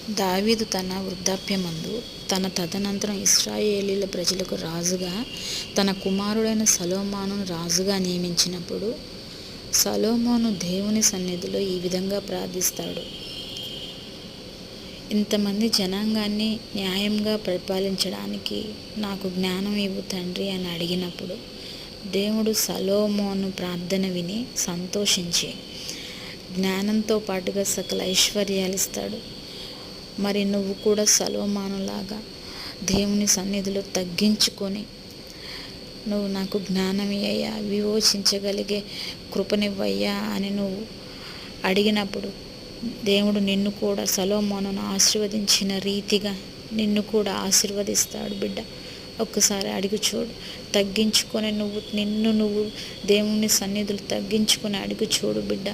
దావీదు తన వృద్ధాప్యమందు తదనంతరం ఇశ్రాయేలీయుల ప్రజలకు రాజుగా తన కుమారుడైన సొలొమోనును రాజుగా నియమించినప్పుడు, సొలొమోను దేవుని సన్నిధిలో ఈ విధంగా ప్రార్థిస్తాడు. ఇంతమంది జనాంగాన్ని న్యాయంగా పరిపాలించడానికి నాకు జ్ఞానం ఇవ్వు తండ్రి అని అడిగినప్పుడు, దేవుడు సొలొమోను ప్రార్థన విని సంతోషించి జ్ఞానంతో పాటుగా సకల ఐశ్వర్యాలు ఇస్తాడు. మరి నువ్వు కూడా సొలొమోనులాగా దేవుని సన్నిధిలో తగ్గించుకొని, నువ్వు నాకు జ్ఞానం ఇయ్యయ్యా, వివేచించగలిగే కృపనివ్వయ్యా అని నువ్వు అడిగినప్పుడు, దేవుడు నిన్ను కూడా సొలొమోనును ఆశీర్వదించిన రీతిగా నిన్ను కూడా ఆశీర్వదిస్తాడు. బిడ్డ, ఒక్కసారి అడిగి చూడు. తగ్గించుకొని నువ్వు దేవుని సన్నిధులు తగ్గించుకొని అడిగి చూడు బిడ్డ.